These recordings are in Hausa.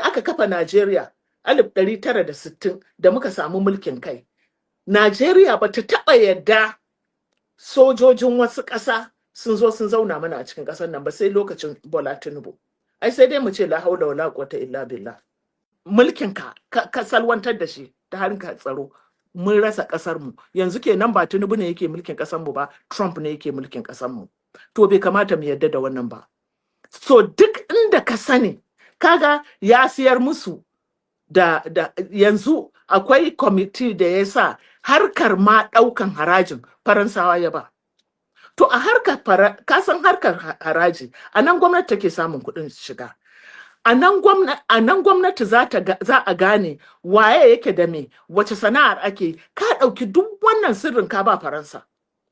aka kafa Najeriya 1960 da muka samu mulkin kai, Najeriya ba ta taɓa yadda sojojin wasu ƙasa sun zo sun zauna mana a cikin ƙasar nan ba sai lokacin Bola Tinubu. Ai sai dai mu ce la haula wala quwwata illa billah. Mulkin ka salwantar da shi ta harkar tsaro, mun rasa ƙasar mu. Yanzu kenan ba Tinubu ne yake mulkin ƙasar mu ba, Trump ne yake mulkin ƙasar mu. To bai kamata mu yarda da wannan ba. So duk inda ka sani, kaga ya siyar musu da yanzu akwai kwamiti da ya sa harkar ma ɗaukan harajin Faransawa ya ba. To a harkar kasan harkar haraji, a nan gwamnati take samun kuɗin shiga. A nan gwamnati za a gane waye yake da me, wace sana'ar ake, ka ɗauki duk wannan sirrin ka ba Faransa.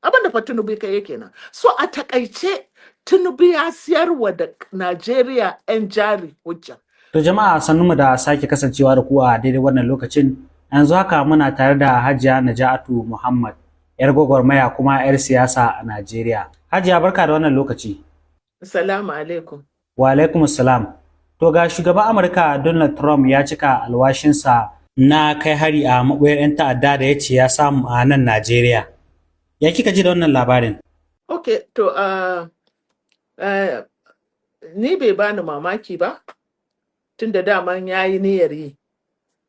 Abin da fa Tinubu kai yake nan. So a takaice Tinubu ya siyarwa da Najeriya 'yan jari hujja. To jama'a sannunmu da sake kasancewa da ku a daidai wannan lokacin. Yanzu haka muna tare da Hajiya Naja'atu Muhammad, 'yar gwagwarmaya kuma 'yar siyasa a Najeriya. Hajiya barka da wannan lokaci. Assalamu alaikum. Wa alaikum assalam. To ga shugaban Amurka Donald Trump ya cika alwashinsa na kai hari a maɓoyar 'yan ta'adda da ya ce ya samu a nan Najeriya. Ya kika ji da wannan labarin? Okay, to ni bai bani mamaki ba, tun da daman ya yi niyyar yi.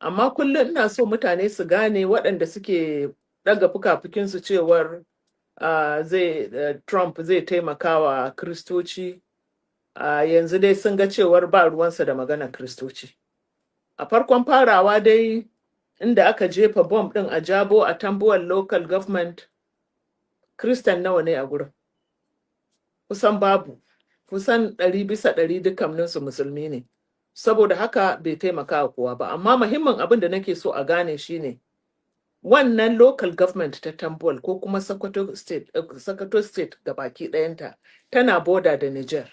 Amma kullum ina so mutane su gane, waɗanda suke ɗaga fuka-fukinsu cewar Trump zai taimaka wa Kiristoci, yanzu dai sun ga cewar ba ruwansa da maganar Kiristoci. A farkon farawa dai, inda aka jefa bom ɗin a Jabo a Tambuwal local government, Kiristan nawa ne a gurin? Kusan babu, kusan 100% dukkaninsu musulmi ne. Saboda haka bai taimaka wa kowa ba. Amma muhimmin abin da nake so a gane shine, wannan local government ta Tambuwal ko kuma Sokoto state ga baki ɗayanta tana boda da Niger.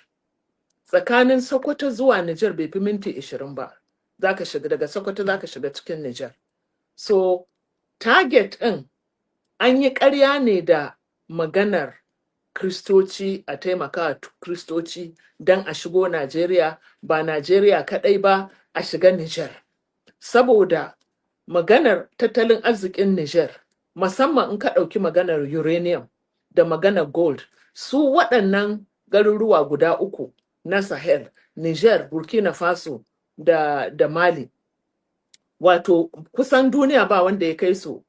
Tsakanin Sokoto zuwa Niger bai fi minti 20 ba. Zaka shiga daga Sokoto, zaka shiga cikin Niger. So target ɗin an yi ƙarya ne da maganar Kristoci, a taimaka Kristoci don a shigo Najeriya, ba Najeriya kaɗai ba, a shiga Niger. Saboda maganar tattalin arzikin Niger, musamman in ka ɗauki maganar uranium da maganar gold, su waɗannan garuruwa guda uku na Sahel, Niger, Burkina Faso da Mali, wato kusan duniya ba wanda ya kai su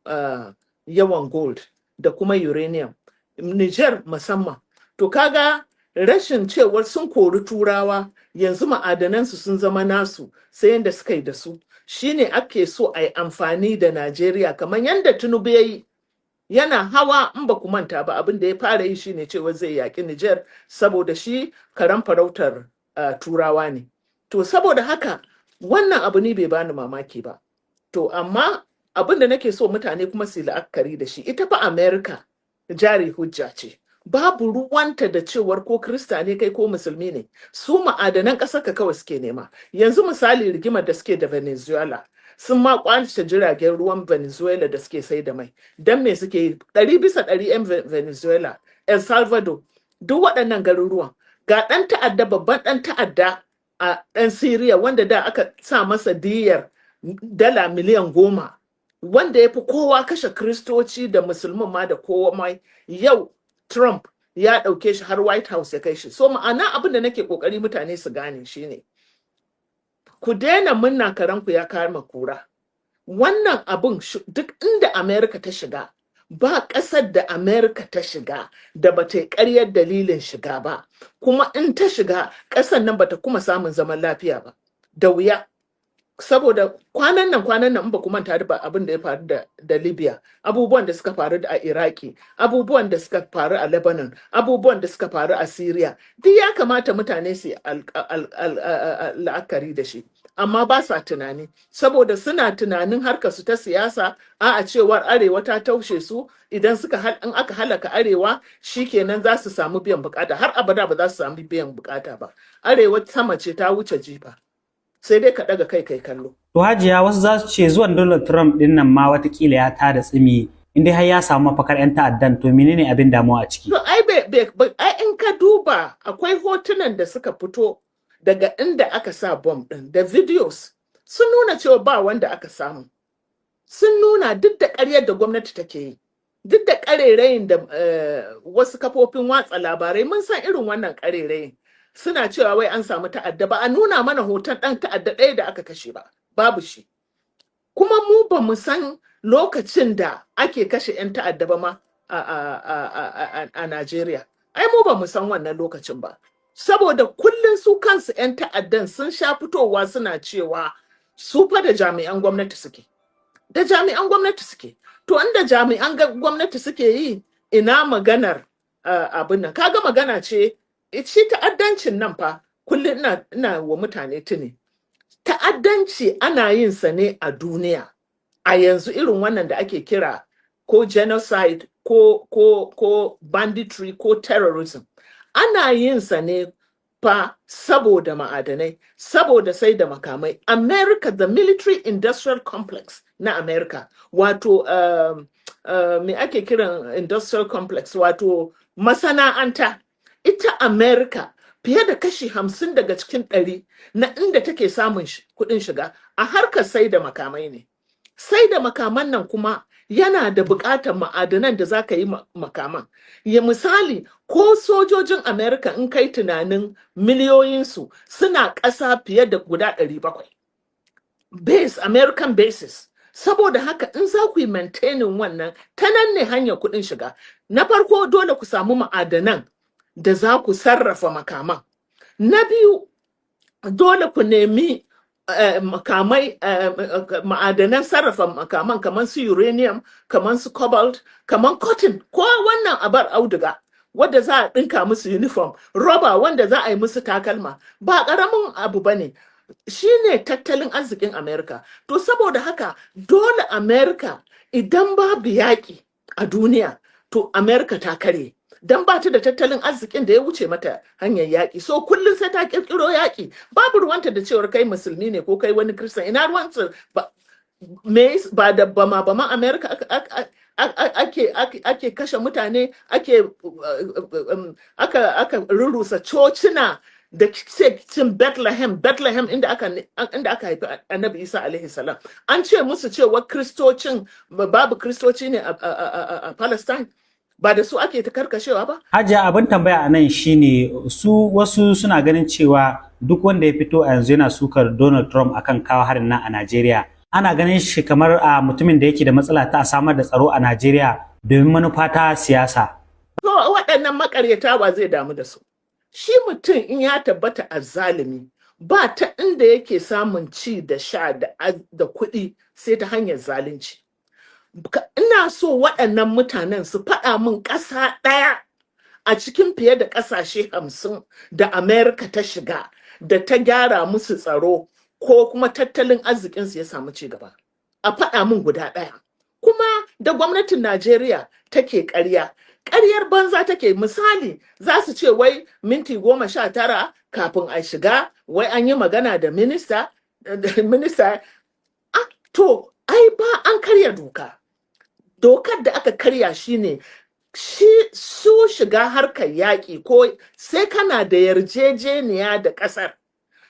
yawan gold da kuma uranium. Niger musamman. To kaga rashin cewar sun kori turawa, yanzu ma'adanansu sun zama nasu, sai yanda suka yi da su, shine ake so a yi amfani da Najeriya kamar yadda Tinubu ya yi. Yana hawa, in ba ku manta ba, abin da ya fara yi shine cewa zai yaƙi Niger, saboda shi karan farautar turawa ne. To saboda haka wannan abu ne bai bani mamaki ba. To amma abin da nake so mutane kuma su la'akari da shi, ita fa America jari hujja ce. Babu ruwanta da cewar ko Kirista ne kai ko musulmi ne. Su ma'adanan ƙasar ka kawai suke nema. Yanzu misali rigimar da suke da Venezuela, sun ma kwace jiragen ruwan Venezuela da suke sai da mai. Don me suke yi? 100% 'yan Venezuela, El Salvador, duk waɗannan garuruwan. Ga ɗan ta'adda, babban ɗan ta'adda a ɗan Syria, wanda da aka sa masa diyyar $10 miliyan, wanda ya fi kowa kashe Kiristoci da musulmin ma da kowa mai. Yau Trump ya ɗauke shi har White House ya kai shi. So ma'ana abin da nake ƙoƙari mutane su gane shine, ku daina munna karanku ya kama kura. Wannan abin duk inda Amerika ta shiga, ba ƙasar da Amerika ta shiga da bata yi ƙaryar dalilin shiga ba, kuma in ta shiga ƙasar nan bata kuma samun zaman lafiya ba, da wuya. Saboda kwanan nan in ba ku manta da abin da ya faru da Libya, abubuwan da suka faru a Iraki, abubuwan da suka faru a Lebanon, abubuwan da suka faru a Syria, duk ya kamata mutane su la'akari da shi. Amma ba sa tunani, saboda suna tunanin harkar su ta siyasa, a cewar arewa ta taushe su, idan in aka halaka arewa shikenan za su samu biyan bukata. Har abada ba za su samu biyan bukata ba. Arewa sama ce, ta wuce jifa. Sai dai ka daga kai kallo. To Hajiya, wasu za su ce zuwan Donald Trump din nan ma watakila ya tada tsimi, inda har ya samu mafakar 'yan ta'addan, to menene abin damuwa a ciki? To ai in ka duba, akwai hotunan da suka fito daga inda aka sa bom ɗin da videos sun nuna cewa ba wanda aka samu. Sun nuna duk da ƙaryar da gwamnati take yi, duk da ƙarerayin da wasu kafofin watsa labarai mun san irin wannan ƙarerayin suna cewa wai an samu ta'adda, ba a nuna mana hoton ɗan ta'adda ɗaya da aka kashe ba, babu shi. Kuma mu ba mu san lokacin da ake kashe 'yan ta'adda ba ma a Najeriya. Ai mu ba mu san wannan lokacin ba. Saboda kullum su kansu 'yan ta'addan sun sha fitowa suna cewa su fa da jami'an gwamnati suke. Da jami'an gwamnati suke. To inda jami'an gwamnati suke yi, ina maganar abin nan. Kaga magana ce, shi ta'addancin nan fa kullum ina wa mutane tuni. Ta'addanci ana yin sa ne a duniya. A yanzu irin wannan da ake kira ko genocide ko banditry ko terrorism. Ana yin sa ne fa saboda ma'adanai, saboda sai da makamai. America, the military industrial complex na America, wato me ake kiran industrial complex, wato masana'anta. Ita America fiye da kashi 50 daga cikin 100 na inda take samun kuɗin shiga a harkar sai da makamai ne. Sai da makaman nan kuma yana da buƙatar ma'adanan da za ka yi makaman. Ya misali, ko sojojin Amerika in kai tunanin miliyoyinsu suna ƙasa fiye da guda 700. Base, American bases. Saboda haka in za ku yi maintaining wannan, ta nan ne hanyar kuɗin shiga. Na farko dole ku samu ma'adanan da za ku sarrafa makaman. Na biyu, dole ku nemi makamai, ma'adanan sarrafa makaman kamar su uranium, kamar su cobalt, kamar cotton, ko wannan abar auduga wadda za a ɗinka musu uniform, roba wanda za a yi musu takalma, ba ƙaramin abu ba ne. Shi ne tattalin arzikin Amerika. To saboda haka dole Amerika, idan babu yaƙi a duniya, to Amerika ta kare. Dan ba ta da tattalin arzikin da ya wuce mata hanyar yaƙi. So kullum sai ta ƙirƙiro yaƙi. Babu ruwanta da cewar kai musulmi ne ko kai wani Kirista. Ina ruwanta ba da bama Amerika ake kashe mutane, aka rurrusa cocina da cin Bethlehem inda aka haifi Annabi Isa alaihi salam. An ce musu cewa kristocin babu kristoci ne a Palestine. Ba da su ake ta karkashewa ba? Hajiya, abin tambaya a nan shine wasu suna ganin cewa duk wanda ya fito a yanzu yana sukar Donald Trump akan kawo harin nan a Najeriya. Ana ganin shi kamar mutumin da yake da matsala ta samar da tsaro a Najeriya domin manufa ta siyasa. To waɗannan makaryata ba zai damu da su. Shi mutum in ya tabbata azzalumi, ba ta inda yake samun ci da sha da kuɗi sai ta hanyar zalunci. Ina so waɗannan mutanen su faɗa min ƙasa ɗaya a cikin fiye da ƙasashe 50 da Amerika ta shiga da ta gyara musu tsaro ko kuma tattalin arzikinsu ya samu ci gaba. A faɗa min guda ɗaya. Kuma da gwamnatin Najeriya take ƙarya. Ƙaryar banza take. Misali, za su ce wai minti 19 kafin a shiga, wai an yi magana da minista. To, ai ba an karya doka. Dokar da aka karya shine su shiga harkar yaƙi ko sai kana da yarjejeniya da ƙasar.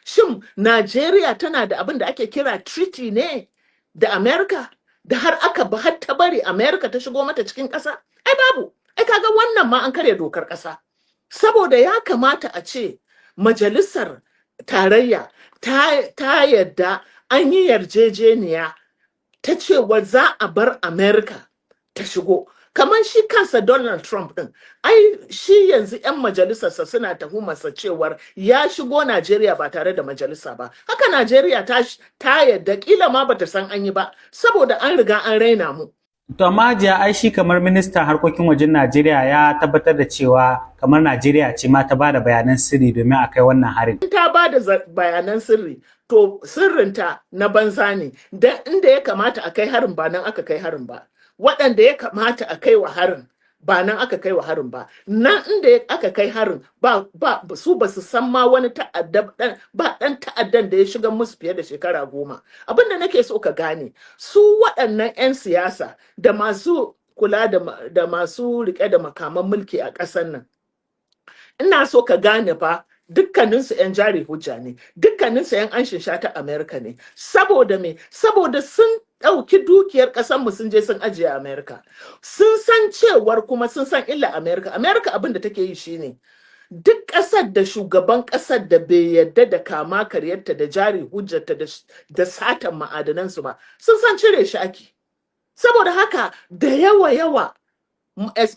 Shin Najeriya tana da abin da ake kira treaty ne da Amerika da har ta bari Amerika ta shigo mata cikin ƙasa? Ai babu. Ai kaga wannan ma an karya dokar ƙasa. Saboda ya kamata a ce majalisar tarayya ta yadda an yi yarjejeniya ta cewa za a bar Amerika ta shigo. Kamar shi kansa Donald Trump ɗin, ai shi yanzu 'yan majalisarsa suna tuhumarsa cewar ya shigo Najeriya ba tare da majalisa ba. Haka Najeriya ta yadda kila ma bata san an yi ba, saboda an riga an raina mu. To amma Hajiya, ai shi kamar ministan harkokin wajen Najeriya ya tabbatar da cewa kamar Najeriya ce ma ta bada bayanan sirri domin a kai wannan harin. Ta bada bayanan sirri, to sirrinta na banza ne, dan inda ya kamata a kai harin ba nan aka kai harin ba. Waɗanda ya kamata a kai wa harin ba nan aka kai wa harin ba. Nan inda aka kai harin su ba su san ma wani ɗan ta'addan da ya shiga musu fiye da shekara 10. Abin da nake so ka gane, su waɗannan 'yan siyasa da masu kula da masu riƙe da makaman mulki a ƙasar nan, ina so ka gane fa dukkaninsu 'yan jari hujja ne, dukkaninsu 'yan anshin shata Amerika ne. Saboda me? Saboda sun ɗauki dukiyar ƙasarmu sun je sun ajiye Amerika. Sun san cewar kuma sun san illa Amerika. Amerika abin da take yi shine duk ƙasar da shugaban ƙasar da bai yarda da kama karyarta da jari hujjarta da satan ma'adanansu ba, sun san cire shi ake. Saboda haka da yawa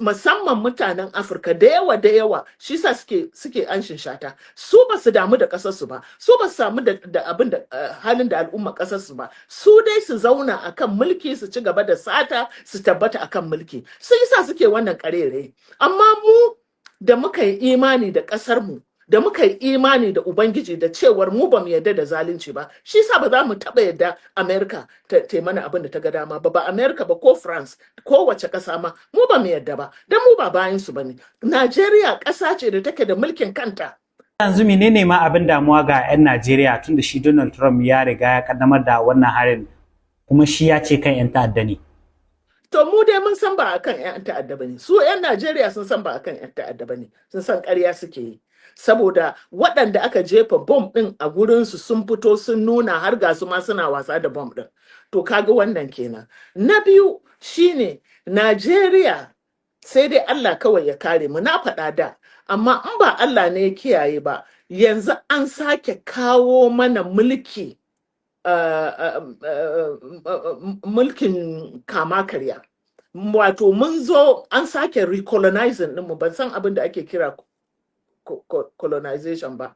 musamman mutanen Afirka da yawa shi sa suke anshin shata. Su ba su damu da ƙasarsu ba, su ba su samu da abin da halin da al'umma ƙasarsu ba. Su dai su zauna akan mulki, su ci gaba da sata, su tabbata akan mulki. Su yasa suke wannan ƙarere. Amma mu da muka yi imani da ƙasarmu, da muka yi imani da Ubangiji da cewar mu ba mu yarda da zalunci ba, shi sa ba za mu taɓa yarda Amerika ta mana abin da ta ga dama ba Amerika ba ko France ko wace ƙasa ma mu ba mu yarda ba, don mu ba bayan su bane. Najeriya ƙasa ce da take da mulkin kanta. Yanzu menene ma abin damuwa ga 'yan Najeriya tunda shi Donald Trump ya riga ya kaddamar da wannan harin kuma shi ya ce kan 'yan ta'adda ne? To mu dai mun san ba akan 'yan ta'adda bane. Su 'yan Najeriya sun san ba akan 'yan ta'adda bane. Sun san ƙarya suke yi. Saboda waɗanda aka jefa bom ɗin a gurinsu sun fito sun nuna har ga su ma suna wasa da bom ɗin. To kaga wannan kenan. Na biyu shine Najeriya sai dai Allah kawai ya kare mu, na faɗa da. Amma in ba Allah ne ya kiyaye ba, yanzu an sake kawo mana mulki. Mulkin kama karya. Wato mun zo an sake recolonizing ɗinmu, ban san abin da ake kira colonization ba.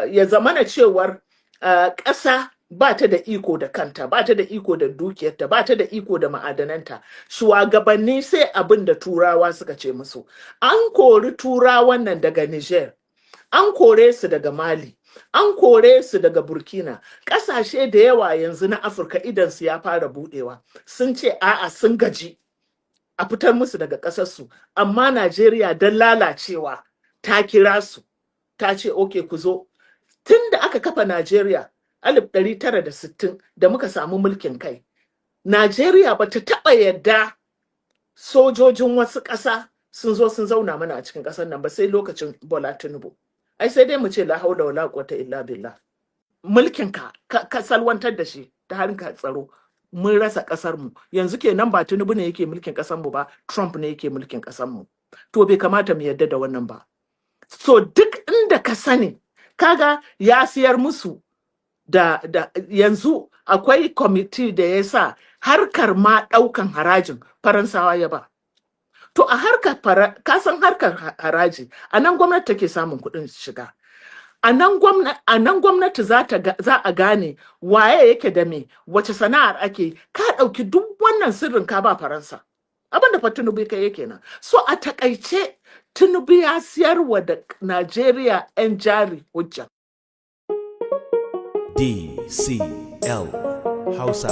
Ya zamana cewar ƙasa ba ta da iko da kanta, ba ta da iko da dukiyarta, ba ta da iko da ma'adananta. Shugabanni sai abin da turawa suka ce musu. An kori turawan nan daga Niger, an kore su daga Mali, an kore su daga Burkina. Ƙasashe da yawa yanzu na Afirka idansu ya fara buɗewa. Sun ce a'a sun gaji a fitar musu daga ƙasarsu. Amma Najeriya don lalacewa ta kira su, ta ce oke ku zo. Tun da aka kafa Najeriya 1960 da muka samu mulkin kai, Najeriya ba ta taɓa yadda sojojin wasu ƙasa sun zo sun zauna mana a cikin ƙasar nan ba sai lokacin Bola Tinubu. Ai sai dai mu ce la haula wala quwwata illa billah. Mulkin ka salwantar da shi ta harkar tsaro, mun rasa ƙasar mu. Yanzu kenan ba Tinubu ne yake mulkin ƙasar mu ba, Trump ne yake mulkin ƙasar mu. To bai kamata mu yarda da wannan ba. So duk inda ka sani, kaga ya siyar musu da yanzu akwai kwamiti da ya sa harkar ma ɗaukan harajin Faransawa ya ba. To a harkar kasan harkar haraji, a nan gwamnati take samun kuɗin shiga. A nan gwamnati za a gane waye yake da me, wace sana'ar ake, ka ɗauki duk wannan sirrin ka ba Faransa. Abin da fa Tinubu kai yake nan. So a takaice Tinubu ya siyarwa da Najeriya 'yan jari hujja. DCL Hausa.